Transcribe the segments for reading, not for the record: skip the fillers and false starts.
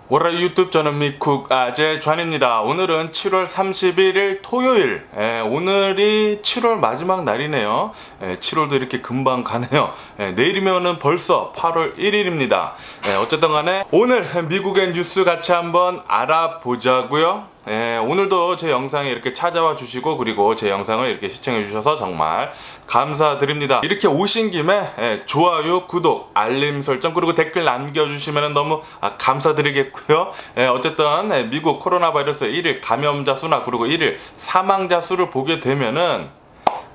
월요일 유튜브 저는 미쿡 아재 좌입니다. 오늘은 7월 31일 토요일. 오늘이 7월 마지막 날이네요. 7월도 이렇게 금방 가네요. 내일이면은 벌써 8월 1일입니다. 어쨌든 간에 오늘 미국의 뉴스 같이 한번 알아보자고요. 오늘도 제 영상에 이렇게 찾아와 주시고 그리고 제 영상을 이렇게 시청해 주셔서 정말 감사드립니다. 이렇게 오신 김에 좋아요, 구독, 알림 설정 그리고 댓글 남겨주시면 너무 감사드리겠고요. 어쨌든 미국 코로나 바이러스 1일 감염자 수나 그리고 1일 사망자 수를 보게 되면은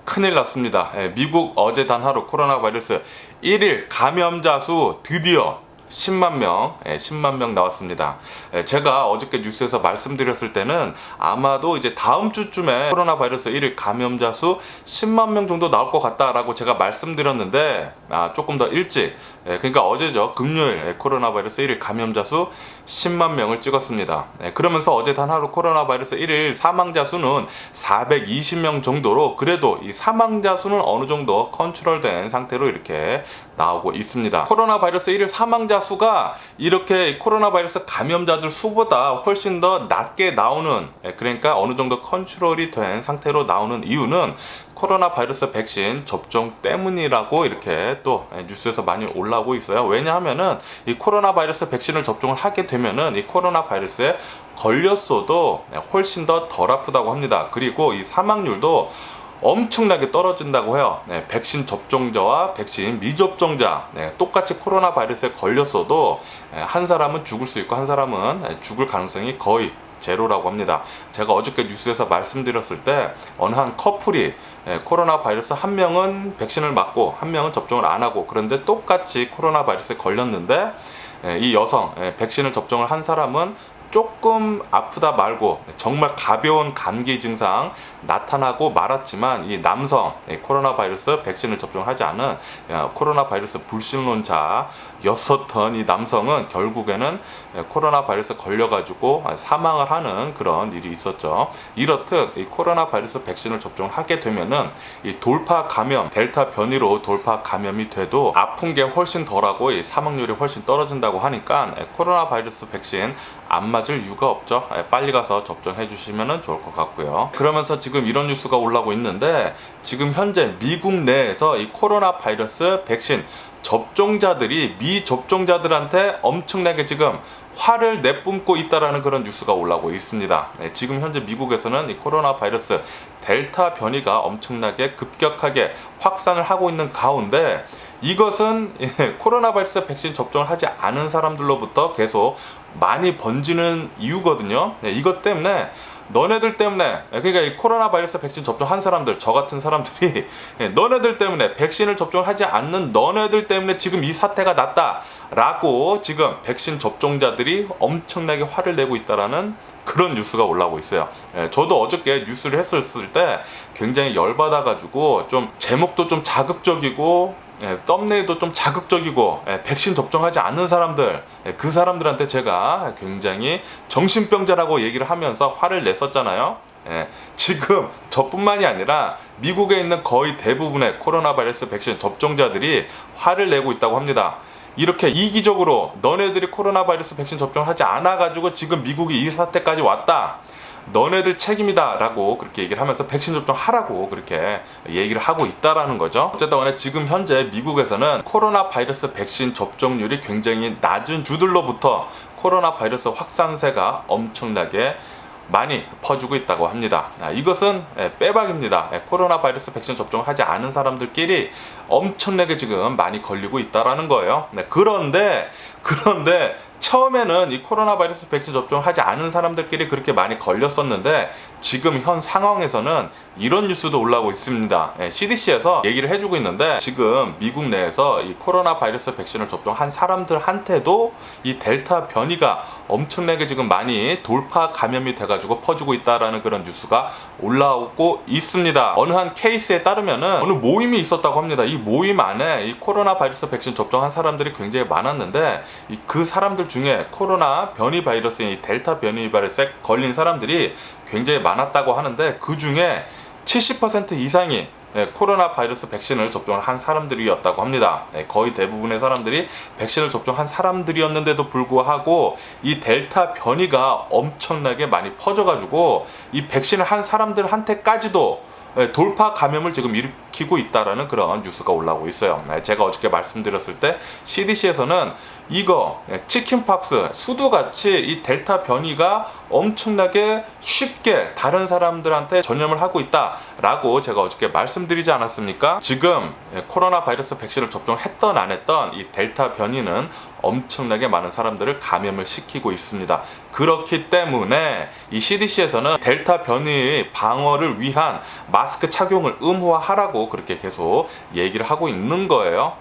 큰일 났습니다. 미국 어제 단 하루 코로나 바이러스 1일 감염자 수 드디어 10만 명 나왔습니다. 제가 어저께 뉴스에서 말씀드렸을 때는 아마도 이제 다음 주쯤에 코로나 바이러스 1일 감염자 수 10만 명 정도 나올 것 같다라고 제가 말씀드렸는데 조금 더 일찍, 그러니까 어제죠. 금요일 코로나 바이러스 1일 감염자 수 10만 명을 찍었습니다. 그러면서 어제 단 하루 코로나 바이러스 1일 사망자 수는 420명 정도로 그래도 이 사망자 수는 어느 정도 컨트롤된 상태로 이렇게 나오고 있습니다. 코로나 바이러스 1일 사망자 수가 이렇게 코로나 바이러스 감염자들 수보다 훨씬 더 낮게 나오는, 그러니까 어느 정도 컨트롤이 된 상태로 나오는 이유는 코로나 바이러스 백신 접종 때문이라고 이렇게 또 뉴스에서 많이 올라오고 있어요. 왜냐하면은 이 코로나 바이러스 백신을 접종을 하게 되면은 이 코로나 바이러스에 걸렸어도 훨씬 더 덜 아프다고 합니다. 그리고 이 사망률도 엄청나게 떨어진다고 해요. 백신 접종자와 백신 미접종자 똑같이 코로나 바이러스에 걸렸어도 한 사람은 죽을 수 있고 한 사람은 죽을 가능성이 거의 제로라고 합니다. 제가 어저께 뉴스에서 말씀드렸을 때 어느 한 커플이 코로나 바이러스 한 명은 백신을 맞고 한 명은 접종을 안 하고 그런데 똑같이 코로나 바이러스에 걸렸는데 이 여성 백신을 접종을 한 사람은 조금 아프다 말고 정말 가벼운 감기 증상 나타나고 말았지만 이 남성 코로나 바이러스 백신을 접종하지 않은 코로나 바이러스 불신론자였었던 이 남성은 결국에는 코로나 바이러스 걸려가지고 사망을 하는 그런 일이 있었죠. 이렇듯 이 코로나 바이러스 백신을 접종하게 되면은 이 돌파 감염 델타 변이로 돌파 감염이 돼도 아픈 게 훨씬 덜하고 이 사망률이 훨씬 떨어진다고 하니까 코로나 바이러스 백신 안 맞을 이유가 없죠. 빨리 가서 접종해 주시면 좋을 것 같고요. 그러면서 지금 이런 뉴스가 올라오고 있는데 지금 현재 미국 내에서 이 코로나 바이러스 백신 접종자들이 미접종자들한테 엄청나게 지금 화를 내뿜고 있다라는 그런 뉴스가 올라오고 있습니다. 지금 현재 미국에서는 이 코로나 바이러스 델타 변이가 엄청나게 급격하게 확산을 하고 있는 가운데 이것은 코로나 바이러스 백신 접종을 하지 않은 사람들로부터 계속 많이 번지는 이유거든요. 이것 때문에 너네들 때문에, 그러니까 이 코로나 바이러스 백신 접종한 사람들, 저 같은 사람들이 너네들 때문에 백신을 접종하지 않는 너네들 때문에 지금 이 사태가 났다라고 지금 백신 접종자들이 엄청나게 화를 내고 있다라는 그런 뉴스가 올라오고 있어요. 저도 어저께 뉴스를 했었을 때 굉장히 열받아가지고 좀 제목도 좀 자극적이고 썸네일도 좀 자극적이고 백신 접종하지 않는 사람들 그 사람들한테 제가 굉장히 정신병자라고 얘기를 하면서 화를 냈었잖아요. 지금 저뿐만이 아니라 미국에 있는 거의 대부분의 코로나 바이러스 백신 접종자들이 화를 내고 있다고 합니다. 이렇게 이기적으로 너네들이 코로나 바이러스 백신 접종하지 않아가지고 지금 미국이 이 사태까지 왔다. 너네들 책임이다 라고 그렇게 얘기를 하면서 백신 접종하라고 그렇게 얘기를 하고 있다라는 거죠. 어쨌든 간에 지금 현재 미국에서는 코로나 바이러스 백신 접종률이 굉장히 낮은 주들로부터 코로나 바이러스 확산세가 엄청나게 많이 퍼지고 있다고 합니다. 이것은 빼박입니다. 코로나 바이러스 백신 접종하지 않은 사람들끼리 엄청나게 지금 많이 걸리고 있다라는 거예요. 그런데 처음에는 이 코로나 바이러스 백신 접종하지 않은 사람들끼리 그렇게 많이 걸렸었는데 지금 현 상황에서는 이런 뉴스도 올라오고 있습니다. CDC에서 얘기를 해주고 있는데 지금 미국 내에서 이 코로나 바이러스 백신을 접종한 사람들한테도 이 델타 변이가 엄청나게 지금 많이 돌파 감염이 돼가지고 퍼지고 있다라는 그런 뉴스가 올라오고 있습니다. 어느 한 케이스에 따르면은 어느 모임이 있었다고 합니다. 이 모임 안에 이 코로나 바이러스 백신 접종한 사람들이 굉장히 많았는데 그 사람들 중에 코로나 변이 바이러스인 이 델타 변이 바이러스에 걸린 사람들이 굉장히 많았다고 하는데 그 중에 70% 이상이 코로나 바이러스 백신을 접종을 한 사람들이었다고 합니다. 거의 대부분의 사람들이 백신을 접종한 사람들이었는데도 불구하고 이 델타 변이가 엄청나게 많이 퍼져가지고 이 백신을 한 사람들한테까지도 돌파 감염을 지금 일으키고 있다라는 그런 뉴스가 올라오고 있어요. 제가 어저께 말씀드렸을 때 CDC에서는 이거 치킨팍스, 수두같이 이 델타 변이가 엄청나게 쉽게 다른 사람들한테 전염을 하고 있다라고 제가 어저께 말씀드리지 않았습니까? 지금 코로나 바이러스 백신을 접종했던 안 했던 이 델타 변이는 엄청나게 많은 사람들을 감염을 시키고 있습니다. 그렇기 때문에 이 CDC에서는 델타 변이의 방어를 위한 마스크 착용을 의무화하라고 그렇게 계속 얘기를 하고 있는 거예요.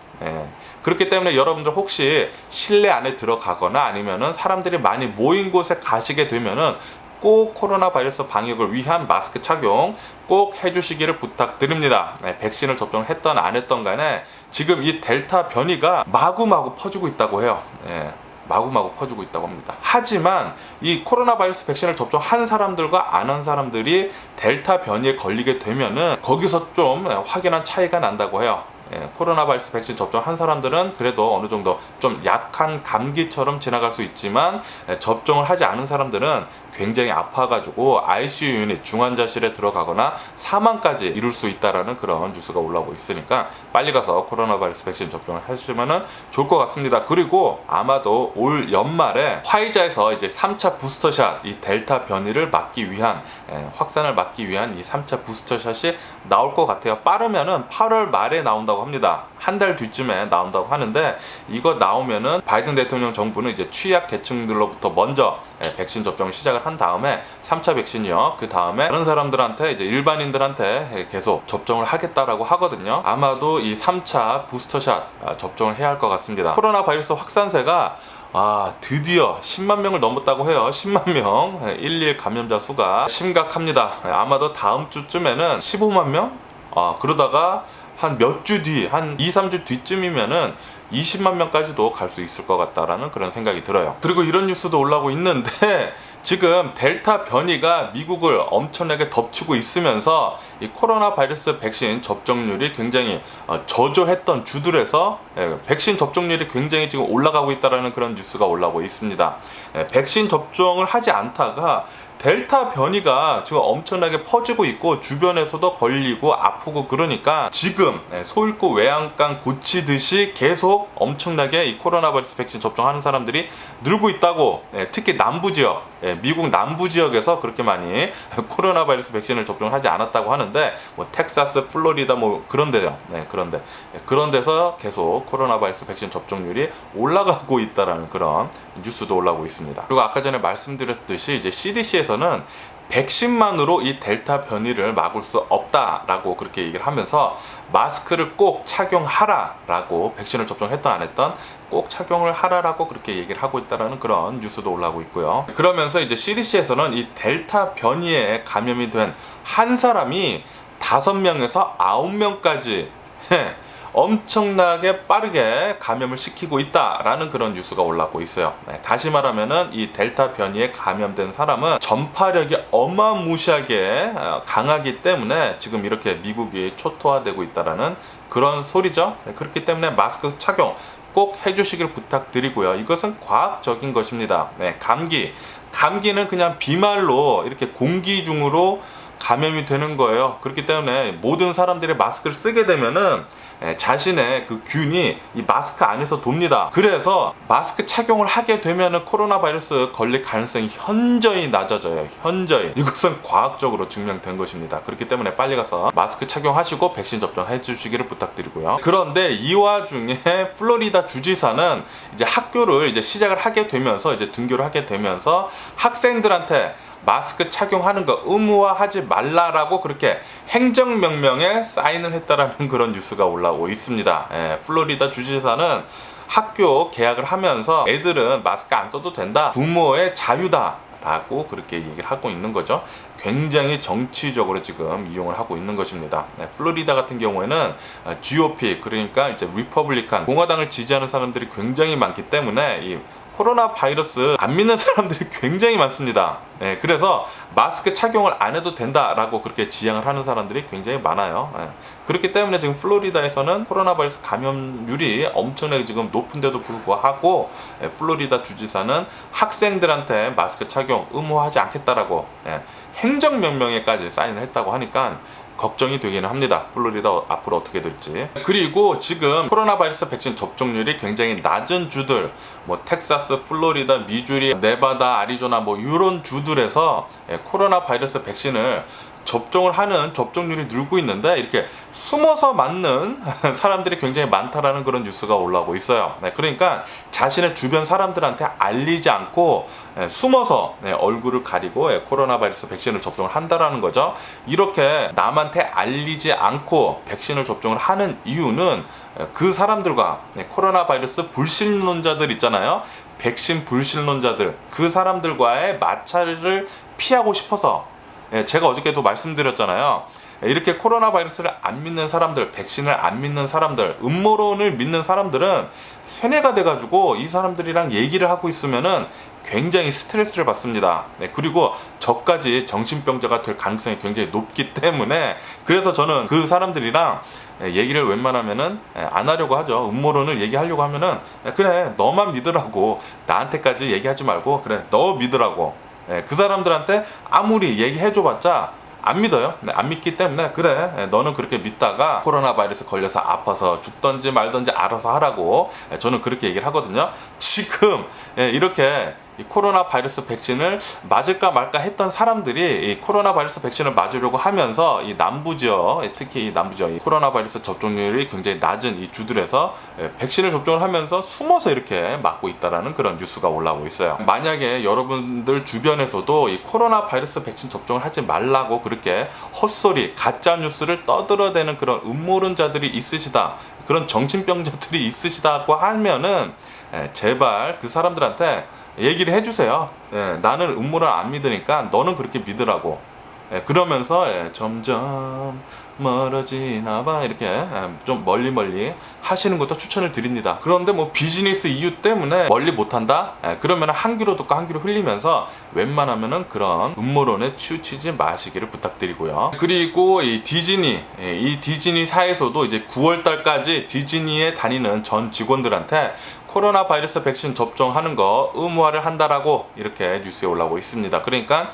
그렇기 때문에 여러분들 혹시 실내 안에 들어가거나 아니면은 사람들이 많이 모인 곳에 가시게 되면은 꼭 코로나 바이러스 방역을 위한 마스크 착용 꼭 해주시기를 부탁드립니다. 백신을 접종했던 안 했던 간에 지금 이 델타 변이가 마구마구 퍼지고 있다고 해요. 마구마구 퍼지고 있다고 합니다. 하지만 이 코로나 바이러스 백신을 접종한 사람들과 안 한 사람들이 델타 변이에 걸리게 되면은 거기서 좀 확연한 차이가 난다고 해요. 코로나 바이러스 백신 접종한 사람들은 그래도 어느 정도 좀 약한 감기처럼 지나갈 수 있지만 접종을 하지 않은 사람들은 굉장히 아파가지고 ICU 유닛 중환자실에 들어가거나 사망까지 이룰 수 있다라는 그런 뉴스가 올라오고 있으니까 빨리 가서 코로나 바이러스 백신 접종을 하시면 좋을 것 같습니다. 그리고 아마도 올 연말에 화이자에서 이제 3차 부스터샷 이 델타 변이를 막기 위한 확산을 막기 위한 이 3차 부스터샷이 나올 것 같아요. 빠르면은 8월 말에 나온다고 합니다. 한 달 뒤쯤에 나온다고 하는데 이거 나오면은 바이든 대통령 정부는 이제 취약 계층들로부터 먼저 백신 접종을 시작을 한 다음에 3차 백신이요. 그 다음에 다른 사람들한테 이제 일반인들한테 계속 접종을 하겠다라고 하거든요. 아마도 이 3차 부스터샷 접종을 해야 할 것 같습니다. 코로나 바이러스 확산세가 드디어 10만 명을 넘었다고 해요. 10만 명 1일 감염자 수가 심각합니다. 아마도 다음 주쯤에는 15만 명? 그러다가 한 몇 주 뒤, 한 2, 3주 뒤쯤이면은 20만 명까지도 갈 수 있을 것 같다라는 그런 생각이 들어요. 그리고 이런 뉴스도 올라오고 있는데 지금 델타 변이가 미국을 엄청나게 덮치고 있으면서 이 코로나 바이러스 백신 접종률이 굉장히 저조했던 주들에서 백신 접종률이 굉장히 지금 올라가고 있다는 그런 뉴스가 올라오고 있습니다. 백신 접종을 하지 않다가 델타 변이가 지금 엄청나게 퍼지고 있고 주변에서도 걸리고 아프고 그러니까 지금 소 잃고 외양간 고치듯이 계속 엄청나게 이 코로나 바이러스 백신 접종하는 사람들이 늘고 있다고 특히 남부 지역 미국 남부 지역에서 그렇게 많이 코로나 바이러스 백신을 접종하지 않았다고 하는데 뭐 텍사스, 플로리다 뭐 그런 데요. 그런 데서 계속 코로나 바이러스 백신 접종률이 올라가고 있다라는 그런 뉴스도 올라오고 있습니다. 그리고 아까 전에 말씀드렸듯이 이제 CDC에서는 백신만으로 이 델타 변이를 막을 수 없다라고 그렇게 얘기를 하면서 마스크를 꼭 착용하라라고 백신을 접종했던 안 했던 꼭 착용을 하라라고 그렇게 얘기를 하고 있다는 그런 뉴스도 올라오고 있고요. 그러면서 이제 CDC에서는 이 델타 변이에 감염이 된 한 사람이 5명에서 9명까지 엄청나게 빠르게 감염을 시키고 있다라는 그런 뉴스가 올라오고 있어요. 다시 말하면은 이 델타 변이에 감염된 사람은 전파력이 어마무시하게 강하기 때문에 지금 이렇게 미국이 초토화되고 있다라는 그런 소리죠. 그렇기 때문에 마스크 착용 꼭 해주시길 부탁드리고요. 이것은 과학적인 것입니다. 감기는 그냥 비말로 이렇게 공기 중으로 감염이 되는 거예요. 그렇기 때문에 모든 사람들이 마스크를 쓰게 되면은 자신의 그 균이 이 마스크 안에서 돕니다. 그래서 마스크 착용을 하게 되면은 코로나 바이러스 걸릴 가능성이 현저히 낮아져요. 현저히. 이것은 과학적으로 증명된 것입니다. 그렇기 때문에 빨리 가서 마스크 착용하시고 백신 접종해 주시기를 부탁드리고요. 그런데 이 와중에 플로리다 주지사는 이제 학교를 이제 시작을 하게 되면서 이제 등교를 하게 되면서 학생들한테 마스크 착용하는 거 의무화하지 말라라고 그렇게 행정명령에 사인을 했다라는 그런 뉴스가 올라오고 있습니다. 플로리다 주지사는 학교 개학을 하면서 애들은 마스크 안 써도 된다. 부모의 자유다. 라고 그렇게 얘기를 하고 있는 거죠. 굉장히 정치적으로 지금 이용을 하고 있는 것입니다. 플로리다 같은 경우에는 GOP 그러니까 이제 리퍼블리칸 공화당을 지지하는 사람들이 굉장히 많기 때문에 이 코로나 바이러스 안 믿는 사람들이 굉장히 많습니다. 그래서 마스크 착용을 안 해도 된다라고 그렇게 지향을 하는 사람들이 굉장히 많아요. 그렇기 때문에 지금 플로리다에서는 코로나 바이러스 감염률이 엄청나게 지금 높은데도 불구하고 플로리다 주지사는 학생들한테 마스크 착용 의무화하지 않겠다라고 행정명령에까지 사인을 했다고 하니까 걱정이 되기는 합니다. 플로리다 앞으로 어떻게 될지. 그리고 지금 코로나 바이러스 백신 접종률이 굉장히 낮은 주들, 뭐 텍사스, 플로리다, 미주리, 네바다, 아리조나 뭐 이런 주들에서 코로나 바이러스 백신을 접종을 하는 접종률이 늘고 있는데 이렇게 숨어서 맞는 사람들이 굉장히 많다라는 그런 뉴스가 올라오고 있어요. 그러니까 자신의 주변 사람들한테 알리지 않고 숨어서 얼굴을 가리고 코로나 바이러스 백신을 접종을 한다라는 거죠. 이렇게 남한테 알리지 않고 백신을 접종을 하는 이유는 그 사람들과 코로나 바이러스 불신론자들 있잖아요. 백신 불신론자들, 그 사람들과의 마찰을 피하고 싶어서 제가 어저께도 말씀드렸잖아요. 이렇게 코로나 바이러스를 안 믿는 사람들, 백신을 안 믿는 사람들, 음모론을 믿는 사람들은 세뇌가 돼가지고 이 사람들이랑 얘기를 하고 있으면은 굉장히 스트레스를 받습니다. 그리고 저까지 정신병자가 될 가능성이 굉장히 높기 때문에 그래서 저는 그 사람들이랑 얘기를 웬만하면은 안 하려고 하죠. 음모론을 얘기하려고 하면은 그래 너만 믿으라고, 나한테까지 얘기하지 말고 그래 너 믿으라고. 그 사람들한테 아무리 얘기해줘봤자 안 믿어요. 안 믿기 때문에 그래 너는 그렇게 믿다가 코로나 바이러스 걸려서 아파서 죽던지 말던지 알아서 하라고 저는 그렇게 얘기를 하거든요. 지금 이렇게 이 코로나 바이러스 백신을 맞을까 말까 했던 사람들이 이 코로나 바이러스 백신을 맞으려고 하면서 이 남부 지역, 특히 이 남부 지역, 이 코로나 바이러스 접종률이 굉장히 낮은 이 주들에서 백신을 접종을 하면서 숨어서 이렇게 맞고 있다라는 그런 뉴스가 올라오고 있어요. 만약에 여러분들 주변에서도 이 코로나 바이러스 백신 접종을 하지 말라고 그렇게 헛소리, 가짜 뉴스를 떠들어대는 그런 음모론자들이 있으시다, 그런 정신병자들이 있으시다고 하면은 제발 그 사람들한테 얘기를 해주세요. 나는 음모를 안 믿으니까 너는 그렇게 믿으라고. 그러면서 점점 멀어지나 봐 이렇게 좀 멀리 하시는 것도 추천을 드립니다. 그런데 뭐 비즈니스 이유 때문에 멀리 못한다? 그러면 한 귀로 듣고 한 귀로 흘리면서 웬만하면은 그런 음모론에 치우치지 마시기를 부탁드리고요. 그리고 이 디즈니사에서도 이제 9월달까지 디즈니에 다니는 전 직원들한테 코로나 바이러스 백신 접종하는 거 의무화를 한다라고 이렇게 뉴스에 올라오고 있습니다. 그러니까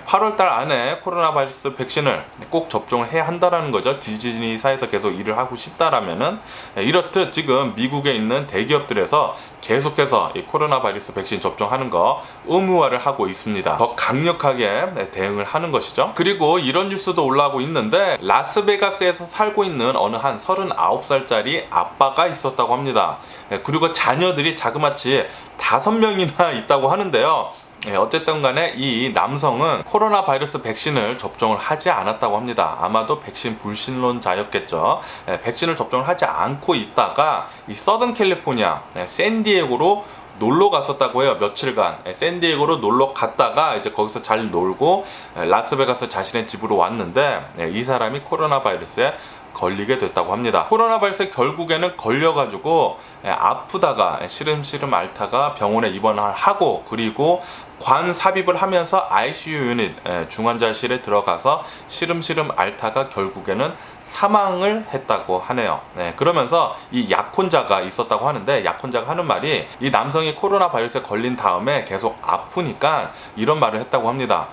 8월달 안에 코로나 바이러스 백신을 꼭 접종을 해야 한다라는 거죠. 디즈니사에서 계속 일을 하고 싶다라면은 이렇듯 지금 미국에 있는 대기업들에서 계속해서 이 코로나 바이러스 백신 접종하는 거 의무화를 하고 있습니다. 더 강력하게 대응을 하는 것이죠. 그리고 이런 뉴스도 올라오고 있는데 라스베가스에서 살고 있는 어느 한 39살짜리 아빠가 있었다고 합니다. 그리고 자녀들이 자그마치 5명이나 있다고 하는데요. 어쨌든 간에 이 남성은 코로나 바이러스 백신을 접종을 하지 않았다고 합니다. 아마도 백신 불신론자였겠죠. 백신을 접종을 하지 않고 있다가 이 서든 캘리포니아 샌디에고로 놀러 갔었다고 해요. 며칠간 샌디에고로 놀러 갔다가 이제 거기서 잘 놀고 라스베가스 자신의 집으로 왔는데 이 사람이 코로나 바이러스에 걸리게 됐다고 합니다. 코로나 바이러스에 결국에는 걸려가지고 아프다가 시름시름 앓다가 병원에 입원을 하고 그리고 관 삽입을 하면서 ICU 유닛 중환자실에 들어가서 시름시름 앓다가 결국에는 사망을 했다고 하네요. 그러면서 이 약혼자가 있었다고 하는데 약혼자가 하는 말이 이 남성이 코로나 바이러스에 걸린 다음에 계속 아프니까 이런 말을 했다고 합니다.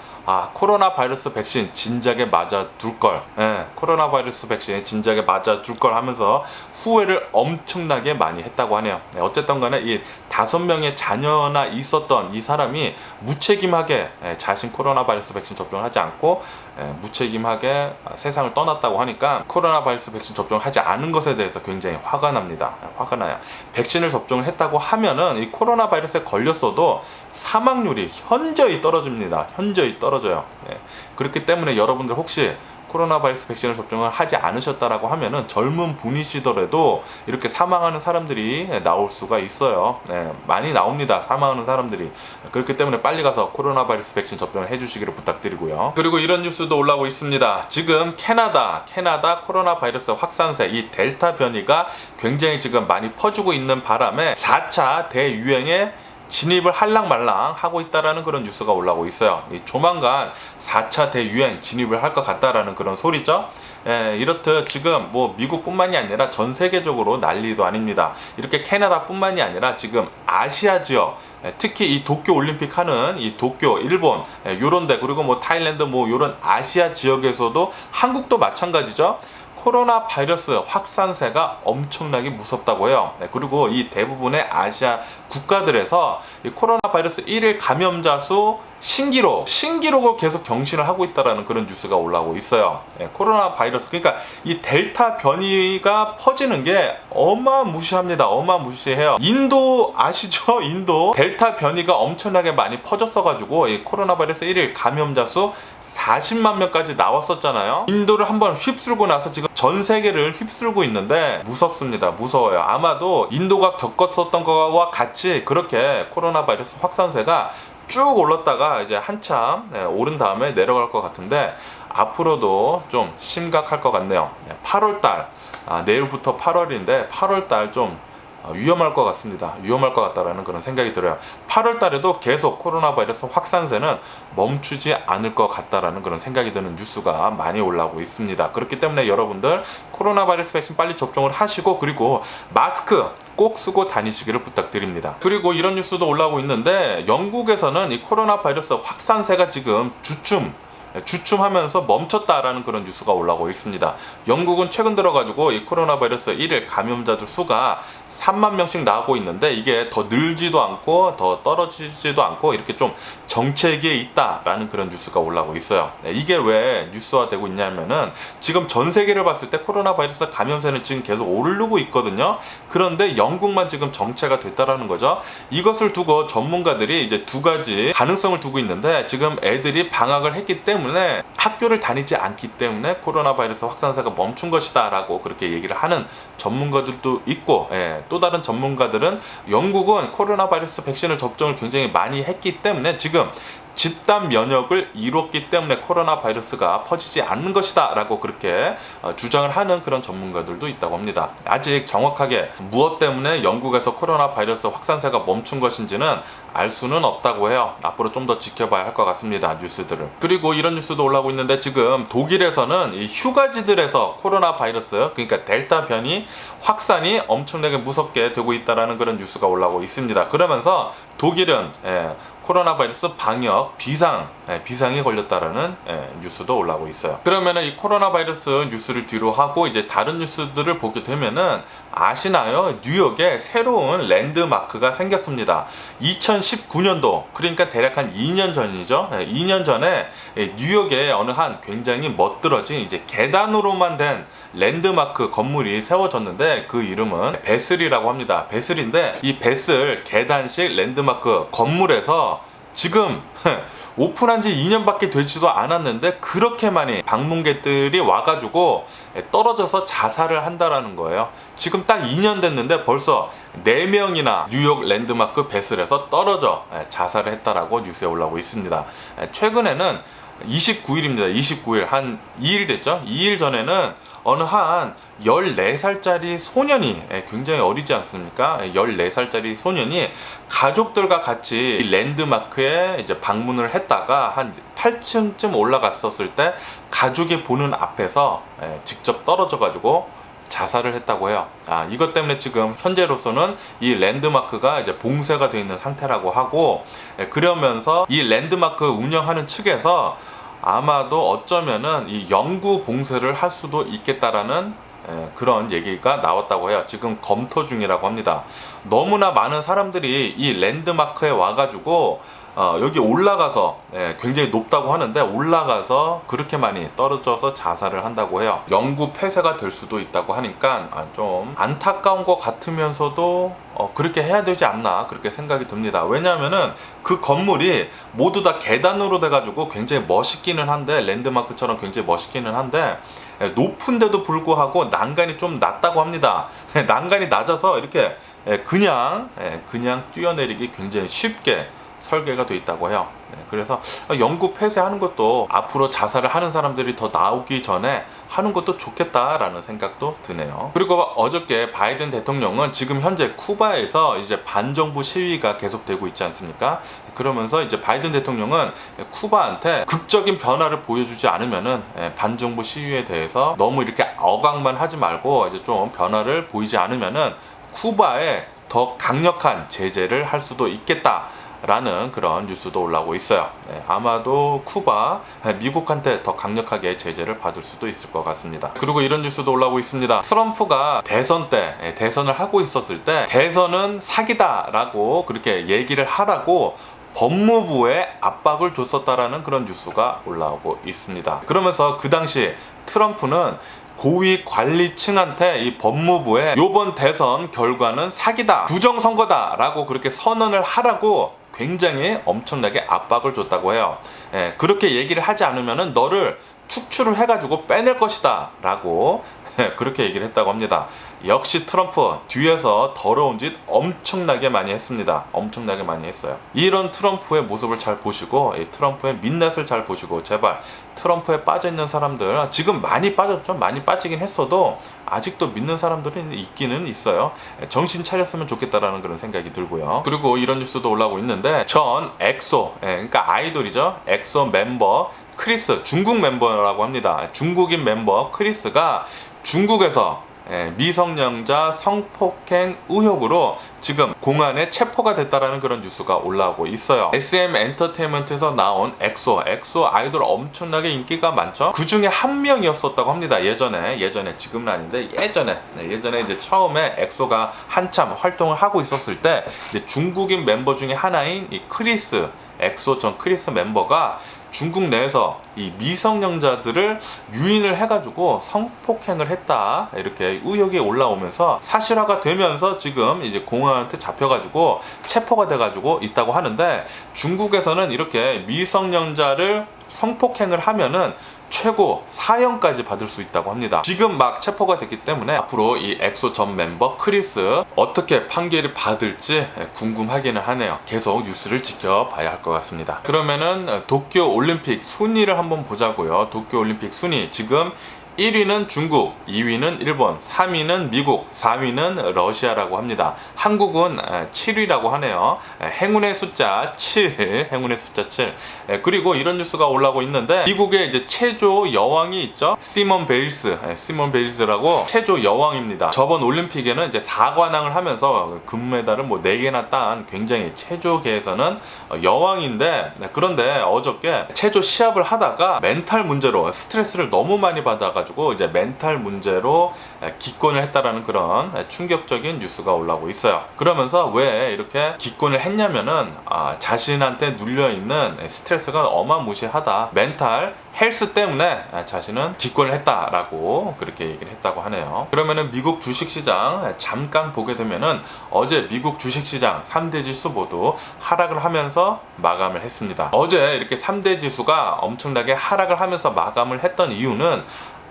코로나 바이러스 백신 진작에 맞아 둘걸. 코로나 바이러스 백신 진작에 맞아 둘걸 하면서 후회를 엄청나게 많이 했다고 하네요. 어쨌든 간에 이 5명의 자녀나 있었던 이 사람이 무책임하게 자신 코로나 바이러스 백신 접종을 하지 않고 무책임하게 세상을 떠났다고 하니까 코로나 바이러스 백신 접종을 하지 않은 것에 대해서 굉장히 화가 납니다. 화가 나요. 백신을 접종을 했다고 하면은 이 코로나 바이러스에 걸렸어도 사망률이 현저히 떨어집니다. 현저히 떨어져요. 그렇기 때문에 여러분들 혹시 코로나 바이러스 백신을 접종을 하지 않으셨다라고 하면은 젊은 분이시더라도 이렇게 사망하는 사람들이 나올 수가 있어요. 많이 나옵니다. 사망하는 사람들이. 그렇기 때문에 빨리 가서 코로나 바이러스 백신 접종을 해주시기를 부탁드리고요. 그리고 이런 뉴스도 올라오고 있습니다. 지금 캐나다 코로나 바이러스 확산세 이 델타 변이가 굉장히 지금 많이 퍼지고 있는 바람에 4차 대유행에 진입을 할랑말랑 하고 있다라는 그런 뉴스가 올라오고 있어요. 조만간 4차 대유행 진입을 할 것 같다라는 그런 소리죠. 이렇듯 지금 뭐 미국뿐만이 아니라 전 세계적으로 난리도 아닙니다. 이렇게 캐나다뿐만이 아니라 지금 아시아 지역, 특히 이 도쿄 올림픽 하는 이 도쿄, 일본, 요런데, 그리고 뭐 타일랜드 뭐 요런 아시아 지역에서도 한국도 마찬가지죠. 코로나 바이러스 확산세가 엄청나게 무섭다고 해요. 그리고 이 대부분의 아시아 국가들에서 이 코로나 바이러스 1일 감염자 수 신기록을 계속 경신을 하고 있다라는 그런 뉴스가 올라오고 있어요. 코로나 바이러스, 그러니까 이 델타 변이가 퍼지는 게 어마무시합니다. 어마무시해요. 인도 아시죠? 인도 델타 변이가 엄청나게 많이 퍼졌어가지고 이 코로나 바이러스 1일 감염자 수 40만 명까지 나왔었잖아요. 인도를 한번 휩쓸고 나서 지금 전 세계를 휩쓸고 있는데 무섭습니다. 무서워요. 아마도 인도가 겪었었던 거와 같이 그렇게 코로나 바이러스 확산세가 쭉 올랐다가 이제 한참 오른 다음에 내려갈 것 같은데, 앞으로도 좀 심각할 것 같네요. 8월달, 내일부터 8월인데 8월달 좀 위험할 것 같습니다. 위험할 것 같다라는 그런 생각이 들어요. 8월 달에도 계속 코로나 바이러스 확산세는 멈추지 않을 것 같다라는 그런 생각이 드는 뉴스가 많이 올라오고 있습니다. 그렇기 때문에 여러분들 코로나 바이러스 백신 빨리 접종을 하시고, 그리고 마스크 꼭 쓰고 다니시기를 부탁드립니다. 그리고 이런 뉴스도 올라오고 있는데, 영국에서는 이 코로나 바이러스 확산세가 지금 주춤하면서 멈췄다라는 그런 뉴스가 올라오고 있습니다. 영국은 최근 들어가지고 이 코로나 바이러스 1일 감염자들 수가 3만 명씩 나오고 있는데, 이게 더 늘지도 않고 더 떨어지지도 않고 이렇게 좀 정체기에 있다라는 그런 뉴스가 올라오고 있어요. 이게 왜 뉴스화되고 있냐면은, 지금 전 세계를 봤을 때 코로나 바이러스 감염세는 지금 계속 오르고 있거든요. 그런데 영국만 지금 정체가 됐다라는 거죠. 이것을 두고 전문가들이 이제 두 가지 가능성을 두고 있는데, 지금 애들이 방학을 했기 때문에 학교를 다니지 않기 때문에 코로나 바이러스 확산세가 멈춘 것이다 라고 그렇게 얘기를 하는 전문가들도 있고, 또 다른 전문가들은 영국은 코로나 바이러스 백신을 접종을 굉장히 많이 했기 때문에 지금 집단 면역을 이뤘기 때문에 코로나 바이러스가 퍼지지 않는 것이다 라고 그렇게 주장을 하는 그런 전문가들도 있다고 합니다. 아직 정확하게 무엇 때문에 영국에서 코로나 바이러스 확산세가 멈춘 것인지는 알 수는 없다고 해요. 앞으로 좀 더 지켜봐야 할 것 같습니다. 뉴스들을. 그리고 이런 뉴스도 올라오고 있는데, 지금 독일에서는 이 휴가지들에서 코로나 바이러스, 그러니까 델타 변이 확산이 엄청나게 무섭게 되고 있다라는 그런 뉴스가 올라오고 있습니다. 그러면서 독일은 코로나 바이러스 방역 비상이 걸렸다라는 뉴스도 올라오고 있어요. 그러면은 이 코로나 바이러스 뉴스를 뒤로 하고 이제 다른 뉴스들을 보게 되면은, 아시나요? 뉴욕에 새로운 랜드마크가 생겼습니다. 2019년도, 그러니까 대략 한 2년 전이죠. 2년 전에 뉴욕에 어느 한 굉장히 멋들어진 이제 계단으로만 된 랜드마크 건물이 세워졌는데, 그 이름은 베슬이라고 합니다. 베슬인데, 이 베슬 계단식 랜드마크 건물에서 지금 오픈한 지 2년밖에 되지도 않았는데 그렇게 많이 방문객들이 와가지고 떨어져서 자살을 한다라는 거예요. 지금 딱 2년 됐는데 벌써 4명이나 뉴욕 랜드마크 베슬에서 떨어져 자살을 했다라고 뉴스에 올라오고 있습니다. 최근에는 29일입니다. 29일, 한 2일 됐죠? 2일 전에는 어느 한 14살짜리 소년이, 굉장히 어리지 않습니까? 14살짜리 소년이 가족들과 같이 이 랜드마크에 이제 방문을 했다가 한 8층쯤 올라갔었을 때 가족이 보는 앞에서 직접 떨어져가지고 자살을 했다고 해요. 이것 때문에 지금 현재로서는 이 랜드마크가 이제 봉쇄가 되어 있는 상태라고 하고, 그러면서 이 랜드마크 운영하는 측에서 아마도 어쩌면은 이 영구 봉쇄를 할 수도 있겠다라는 그런 얘기가 나왔다고 해요. 지금 검토 중이라고 합니다. 너무나 많은 사람들이 이 랜드마크에 와가지고 여기 올라가서 굉장히 높다고 하는데, 올라가서 그렇게 많이 떨어져서 자살을 한다고 해요. 영구 폐쇄가 될 수도 있다고 하니까 좀 안타까운 것 같으면서도 그렇게 해야 되지 않나 그렇게 생각이 듭니다. 왜냐하면은 그 건물이 모두 다 계단으로 돼가지고 굉장히 멋있기는 한데, 랜드마크처럼 굉장히 멋있기는 한데 높은데도 불구하고 난간이 좀 낮다고 합니다. 난간이 낮아서 이렇게 그냥 뛰어내리기 굉장히 쉽게 설계가 되어 있다고 해요. 그래서 영구 폐쇄하는 것도 앞으로 자살을 하는 사람들이 더 나오기 전에 하는 것도 좋겠다라는 생각도 드네요. 그리고 어저께 바이든 대통령은 지금 현재 쿠바에서 이제 반정부 시위가 계속되고 있지 않습니까? 그러면서 이제 바이든 대통령은 쿠바한테 극적인 변화를 보여주지 않으면은 반정부 시위에 대해서 너무 이렇게 억압만 하지 말고 이제 좀 변화를 보이지 않으면은 쿠바에 더 강력한 제재를 할 수도 있겠다 라는 그런 뉴스도 올라오고 있어요. 아마도 쿠바, 미국한테 더 강력하게 제재를 받을 수도 있을 것 같습니다. 그리고 이런 뉴스도 올라오고 있습니다. 트럼프가 대선 때, 대선을 하고 있었을 때 대선은 사기다 라고 그렇게 얘기를 하라고 법무부에 압박을 줬었다라는 그런 뉴스가 올라오고 있습니다. 그러면서 그 당시 트럼프는 고위 관리층한테 이 법무부에 이번 대선 결과는 사기다, 부정선거다 라고 그렇게 선언을 하라고 굉장히 엄청나게 압박을 줬다고 해요. 그렇게 얘기를 하지 않으면 너를 축출을 해가지고 빼낼 것이다 라고 그렇게 얘기를 했다고 합니다. 역시 트럼프 뒤에서 더러운 짓 엄청나게 많이 했습니다. 엄청나게 많이 했어요. 이런 트럼프의 모습을 잘 보시고 이 트럼프의 민낯을 잘 보시고 제발 트럼프에 빠져있는 사람들 지금 많이 빠졌죠. 많이 빠지긴 했어도 아직도 믿는 사람들이 있기는 있어요. 정신 차렸으면 좋겠다라는 그런 생각이 들고요. 그리고 이런 뉴스도 올라오고 있는데 전 엑소 그러니까 아이돌이죠. 엑소 멤버 크리스, 중국 멤버라고 합니다. 중국인 멤버 크리스가 중국에서 미성년자 성폭행 의혹으로 지금 공안에 체포가 됐다라는 그런 뉴스가 올라오고 있어요. SM 엔터테인먼트에서 나온 엑소 아이돌 엄청나게 인기가 많죠. 그 중에 한 명이었었다고 합니다. 예전에 지금은 아닌데 예전에 이제 처음에 엑소가 한참 활동을 하고 있었을 때 이제 중국인 멤버 중에 하나인 이 크리스, 엑소 전 크리스 멤버가 중국 내에서 이 미성년자들을 유인을 해가지고 성폭행을 했다 이렇게 의혹이 올라오면서 사실화가 되면서 지금 이제 공안한테 잡혀가지고 체포가 돼가지고 있다고 하는데 중국에서는 이렇게 미성년자를 성폭행을 하면은 최고 4형까지 받을 수 있다고 합니다. 지금 막 체포가 됐기 때문에 앞으로 이 엑소 전 멤버 크리스 어떻게 판결을 받을지 궁금하기는 하네요. 계속 뉴스를 지켜봐야 할 것 같습니다. 그러면은 도쿄 올림픽 순위를 한번 보자고요. 도쿄 올림픽 순위 지금 1위는 중국, 2위는 일본, 3위는 미국, 4위는 러시아라고 합니다. 한국은 7위라고 하네요. 행운의 숫자 7, 행운의 숫자 7. 그리고 이런 뉴스가 올라오고 있는데 미국의 이제 체조 여왕이 있죠. 시몬 베일스라고 체조 여왕입니다. 저번 올림픽에는 이제 4관왕을 하면서 금메달을 뭐 4개나 딴 굉장히 체조계에서는 여왕인데 그런데 어저께 체조 시합을 하다가 멘탈 문제로 스트레스를 너무 많이 받아가지고 이제 멘탈 문제로 기권을 했다라는 그런 충격적인 뉴스가 올라오고 있어요. 그러면서 왜 이렇게 기권을 했냐면은 자신한테 눌려있는 스트레스가 어마무시하다, 멘탈 헬스 때문에 자신은 기권을 했다라고 그렇게 얘기를 했다고 하네요. 그러면은 미국 주식시장 잠깐 보게 되면은 어제 미국 주식시장 3대 지수 모두 하락을 하면서 마감을 했습니다. 어제 이렇게 3대 지수가 엄청나게 하락을 하면서 마감을 했던 이유는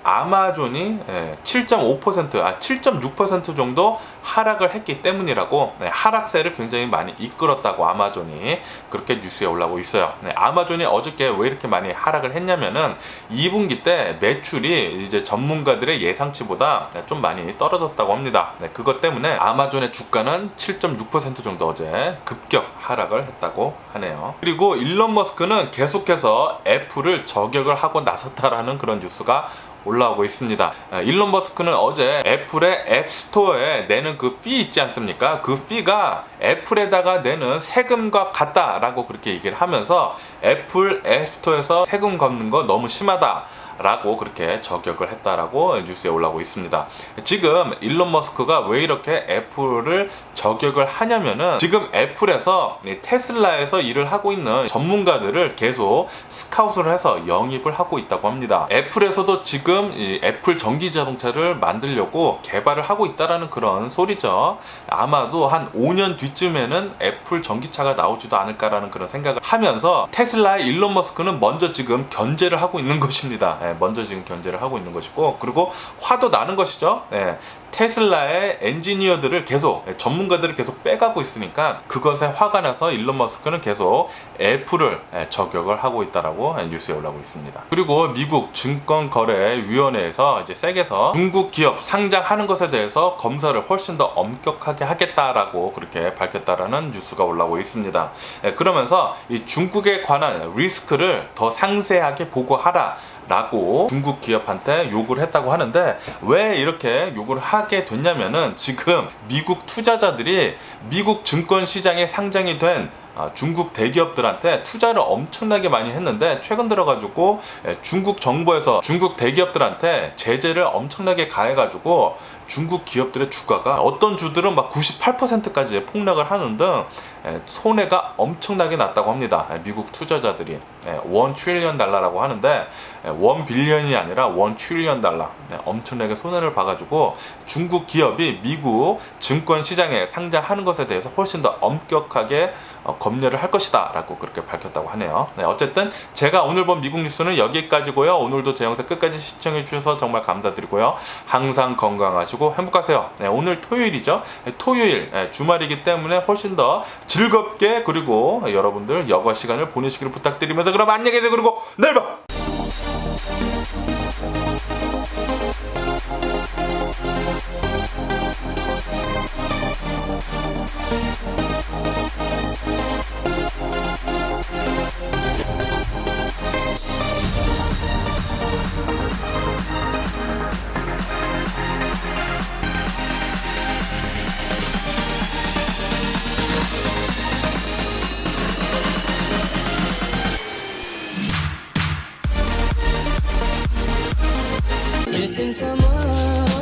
아마존이 7.6% 정도 하락을 했기 때문이라고 하락세를 굉장히 많이 이끌었다고 아마존이 그렇게 뉴스에 올라오고 있어요. 아마존이 어저께 왜 이렇게 많이 하락을 했냐면은 2분기 때 매출이 이제 전문가들의 예상치보다 좀 많이 떨어졌다고 합니다. 그것 때문에 아마존의 주가는 7.6% 정도 어제 급격 하락을 했다고 하네요. 그리고 일론 머스크는 계속해서 애플을 저격을 하고 나섰다라는 그런 뉴스가 올라오고 있습니다. 일론 머스크는 어제 애플의 앱스토어에 내는 그 피 있지 않습니까? 그 피가 애플에다가 내는 세금과 같다라고 그렇게 얘기를 하면서 애플 앱스토어에서 세금 걷는 거 너무 심하다 라고 그렇게 저격을 했다라고 뉴스에 올라오고 있습니다. 지금 일론 머스크가 왜 이렇게 애플을 저격을 하냐면은 지금 애플에서 테슬라에서 일을 하고 있는 전문가들을 계속 스카웃을 해서 영입을 하고 있다고 합니다. 애플에서도 지금 이 애플 전기 자동차를 만들려고 개발을 하고 있다라는 그런 소리죠. 아마도 한 5년 뒤쯤에는 애플 전기차가 나오지도 않을까라는 그런 생각을 하면서 테슬라의 일론 머스크는 먼저 지금 견제를 하고 있는 것입니다. 먼저 지금 견제를 하고 있는 것이고, 그리고 화도 나는 것이죠. 테슬라의 엔지니어들을 계속, 전문가들을 계속 빼가고 있으니까 그것에 화가 나서 일론 머스크는 계속 애플을 저격을 하고 있다라고 뉴스에 올라오고 있습니다. 그리고 미국 증권거래위원회에서 이제 세계에서 중국 기업 상장하는 것에 대해서 검사를 훨씬 더 엄격하게 하겠다라고 그렇게 밝혔다라는 뉴스가 올라오고 있습니다. 그러면서 이 중국에 관한 리스크를 더 상세하게 보고하라 라고 중국 기업한테 요구를 했다고 하는데, 왜 이렇게 요구를 하게 됐냐면은 지금 미국 투자자들이 미국 증권시장에 상장이 된 중국 대기업들한테 투자를 엄청나게 많이 했는데, 최근 들어가지고 중국 정부에서 중국 대기업들한테 제재를 엄청나게 가해가지고 중국 기업들의 주가가, 어떤 주들은 막 98%까지 폭락을 하는 등 손해가 엄청나게 났다고 합니다. 미국 투자자들이. $1 트릴리언라고 하는데 1 빌리언이 아니라 $1 트릴리언, 엄청나게 손해를 봐가지고 중국 기업이 미국 증권시장에 상장하는 것에 대해서 훨씬 더 엄격하게 검열을 할 것이다 라고 그렇게 밝혔다고 하네요. 어쨌든 제가 오늘 본 미국 뉴스는 여기까지고요. 오늘도 제 영상 끝까지 시청해 주셔서 정말 감사드리고요. 항상 건강하시고 행복하세요. 오늘 토요일이죠. 토요일 주말이기 때문에 훨씬 더 즐겁게, 그리고 여러분들 여가 시간을 보내시기를 부탁드리면서, 그럼 안녕히 계세요. 그리고 내일 봐. Missing someone